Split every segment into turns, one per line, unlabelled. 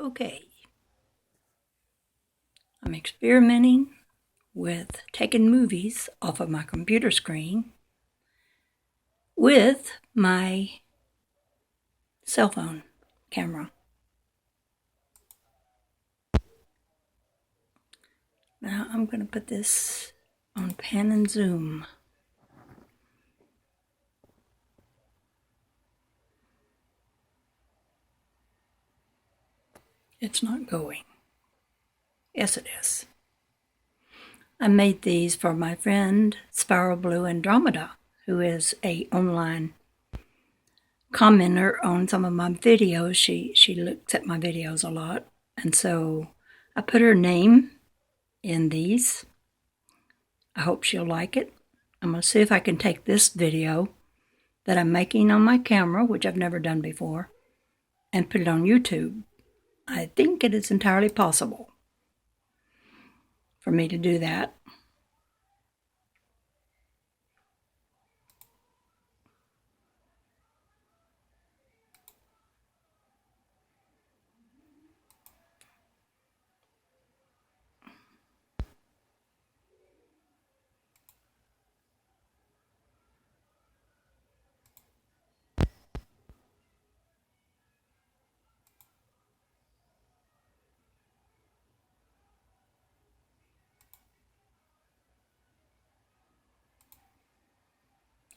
Okay, I'm experimenting with taking movies off of my computer screen with my cell phone camera. Now I'm going to put this on pan and zoom. It's not going. Yes, it is. I made these for my friend Spiralblue Andromeda, who is an online commenter on some of my videos. She looks at my videos a lot, and so I put her name in these. I hope she'll like it. I'm going to see if I can take this video that I'm making on my camera, which I've never done before, and put it on YouTube. I think it is entirely possible for me to do that.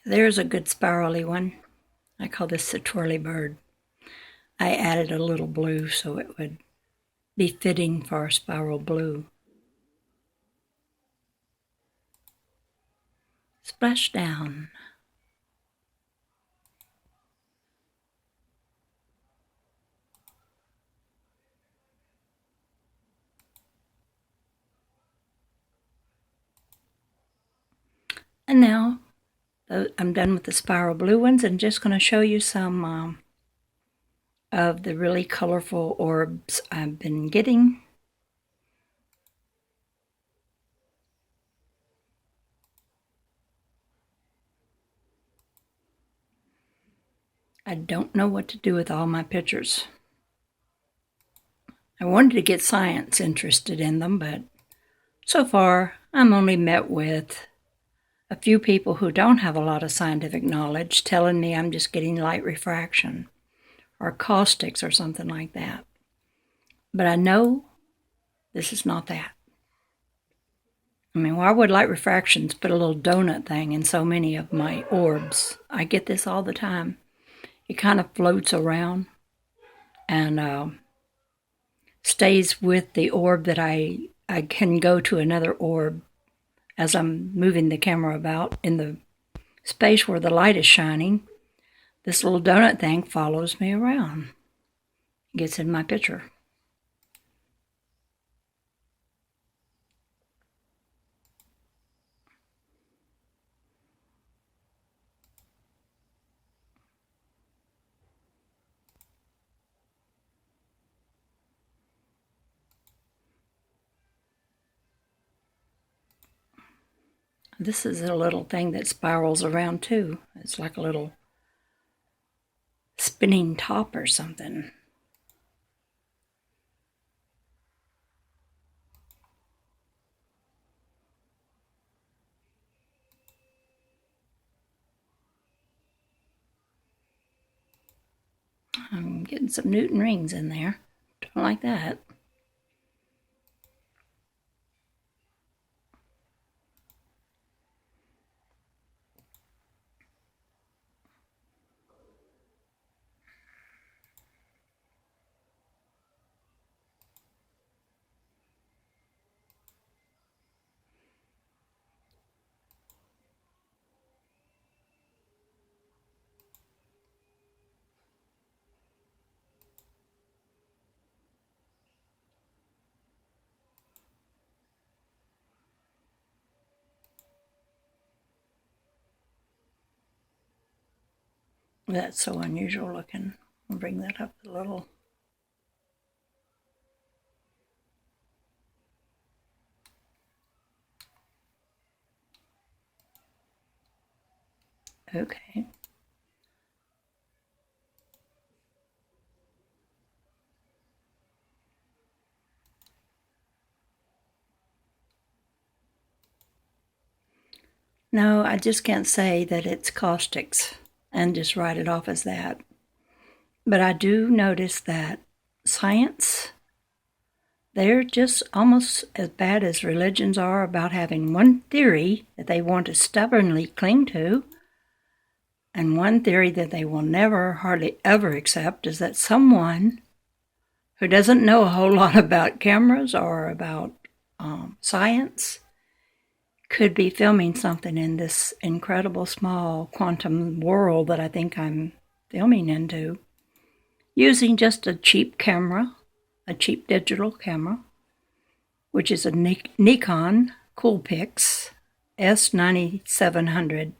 There's a good spirally one. I call this the twirly bird. I added a little blue so it would be fitting for Spiralblue. Splash down. And now I'm done with the Spiralblue ones and just going to show you some of the really colorful orbs I've been getting. I don't know what to do with all my pictures. I wanted to get science interested in them, but so far I'm only met with a few people who don't have a lot of scientific knowledge telling me I'm just getting light refraction or caustics or something like that. But I know this is not that. I mean, why would light refractions put a little donut thing in so many of my orbs? I get this all the time. It kind of floats around and stays with the orb that I can go to another orb as I'm moving the camera about in the space where the light is shining. This little donut thing follows me around. It gets in my picture. This is a little thing that spirals around too. It's like a little spinning top or something. I'm getting some Newton rings in there. Don't like that. That's so unusual looking. I'll bring that up a little. Okay. No, I just can't say that it's caustics and just write it off as that. But I do notice that science, they're just almost as bad as religions are about having one theory that they want to stubbornly cling to, and one theory that they will never, hardly ever accept is that someone who doesn't know a whole lot about cameras or about science could be filming something in this incredible small quantum world that I think I'm filming into, using just a cheap camera, a cheap digital camera, which is a Nikon Coolpix S9700.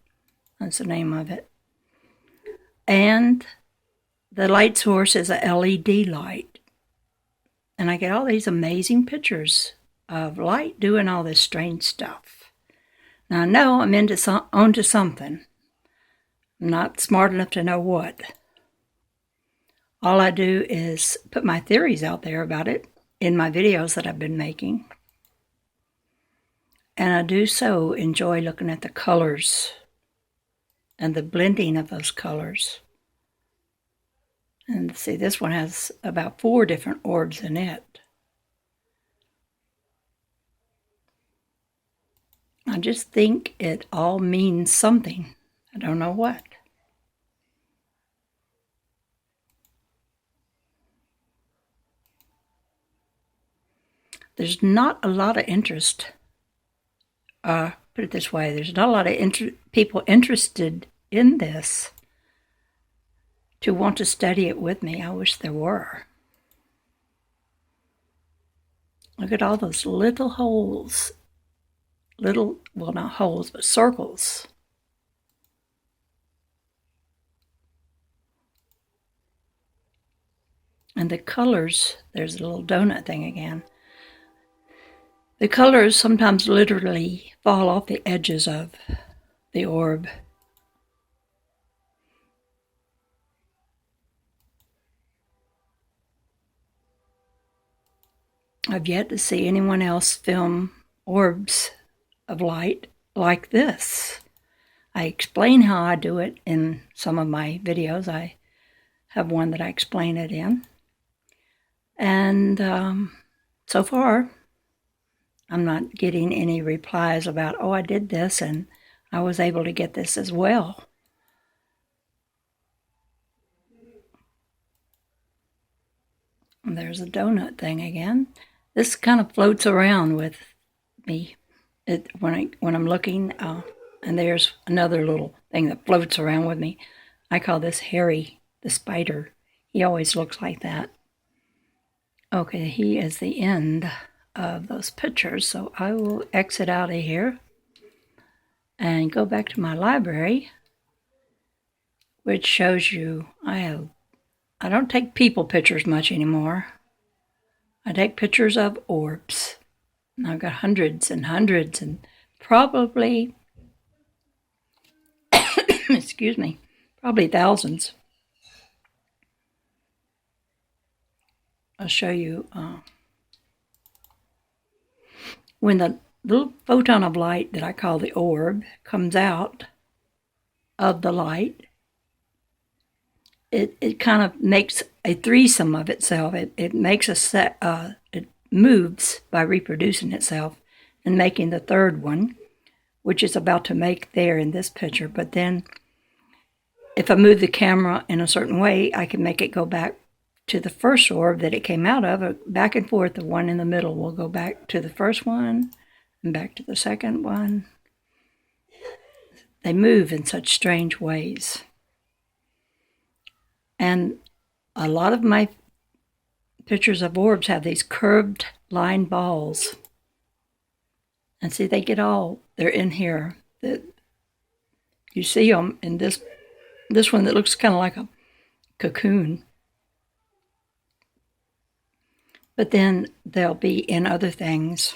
That's the name of it. And the light source is a LED light. And I get all these amazing pictures of light doing all this strange stuff. Now I know I'm onto something. I'm not smart enough to know what. All I do is put my theories out there about it in my videos that I've been making. And I do so enjoy looking at the colors and the blending of those colors. And see, this one has about 4 different orbs in it. I just think it all means something. I don't know what. There's not a lot of interest. Put it this way, there's not a lot of people interested in this to want to study it with me. I wish there were. Look at all those little holes. Little, well, not holes, but circles. And the colors, there's a little donut thing again. The colors sometimes literally fall off the edges of the orb. I've yet to see anyone else film orbs of light like this. I explain how I do it in some of my videos. I have one that I explain it in. And so far, I'm not getting any replies about, oh, I did this and I was able to get this as well. And there's a donut thing again. This kind of floats around with me when I'm looking, and there's another little thing that floats around with me. I call this Harry the spider. He always looks like that. Okay, he is the end of those pictures, so I will exit out of here and go back to my library, which shows you I don't take people pictures much anymore. I take pictures of orbs. And I've got hundreds and hundreds and probably, excuse me, probably thousands. I'll show you when the little photon of light that I call the orb comes out of the light, it kind of makes a threesome of itself. It makes a set, it moves by reproducing itself and making the third one, which is about to make there in this picture. But then if I move the camera in a certain way, I can make it go back to the first orb that it came out of, back and forth. The one in the middle will go back to the first one and back to the second one. They move in such strange ways. And a lot of my pictures of orbs have these curved line balls. And see, they're in here. You see them in this one that looks kind of like a cocoon. But then they'll be in other things.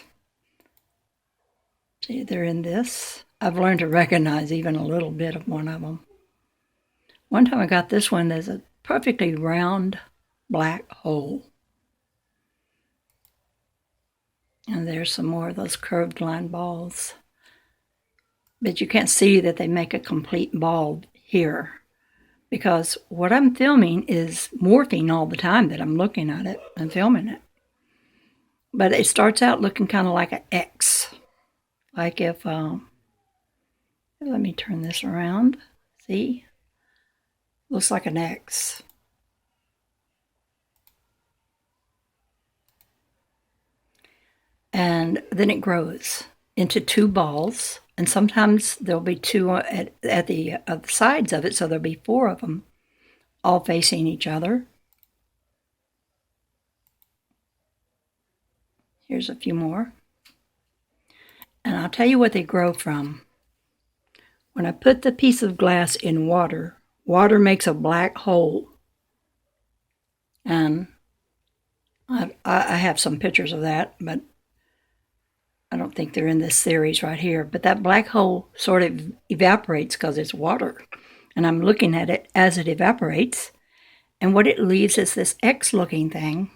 See, they're in this. I've learned to recognize even a little bit of one of them. One time I got this one, there's a perfectly round black hole. And there's some more of those curved line balls. but you can't see that they make a complete ball here, because what I'm filming is morphing all the time that I'm looking at it and filming it. But it starts out looking kind of like an X. Like if, let me turn this around. See? Looks like an X. And then it grows into two balls. And sometimes there'll be two at the sides of it, so there'll be four of them all facing each other. Here's a few more. And I'll tell you what they grow from. When I put the piece of glass in water, water makes a black hole. And I have some pictures of that, but I don't think they're in this series right here. But that black hole sort of evaporates because it's water. And I'm looking at it as it evaporates. And what it leaves is this X-looking thing,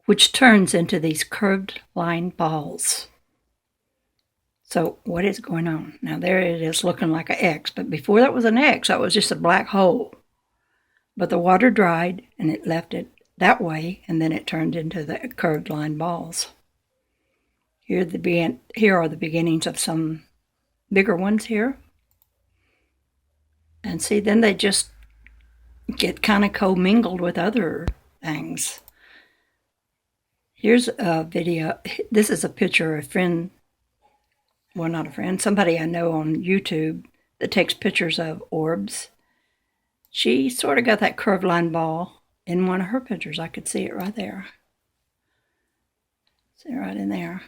which turns into these curved line balls. So what is going on? Now there it is looking like an X, but before that was an X, that was just a black hole. But the water dried and it left it that way, and then it turned into the curved line balls. Here are the beginnings of some bigger ones here. And see, then they just get kind of commingled with other things. Here's a video. This is a picture of a friend, well, not a friend, somebody I know on YouTube that takes pictures of orbs. She sort of got that curved line ball in one of her pictures. I could see it right there. See it right in there.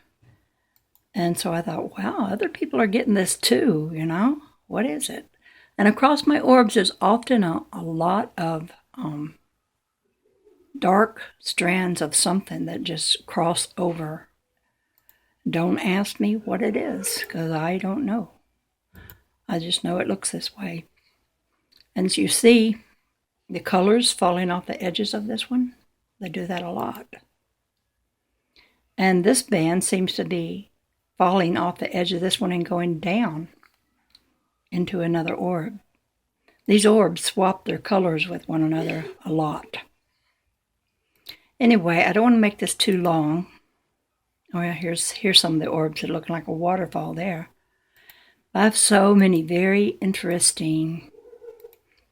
And so I thought, wow, other people are getting this too, you know? What is it? And across my orbs, there's often a lot of dark strands of something that just cross over. Don't ask me what it is, because I don't know. I just know it looks this way. And as you see, the colors falling off the edges of this one, they do that a lot. And this band seems to be falling off the edge of this one and going down into another orb. These orbs swap their colors with one another a lot. Anyway, I don't want to make this too long. Oh yeah, here's some of the orbs that look like a waterfall there. I have so many very interesting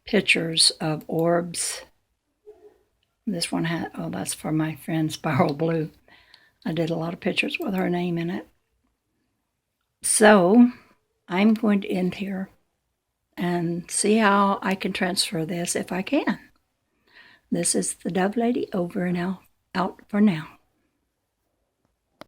pictures of orbs. This one had, oh, that's for my friend Spiralblue. I did a lot of pictures with her name in it. So I'm going to end here and see how I can transfer this if I can. This is the Dove Lady over and out for now.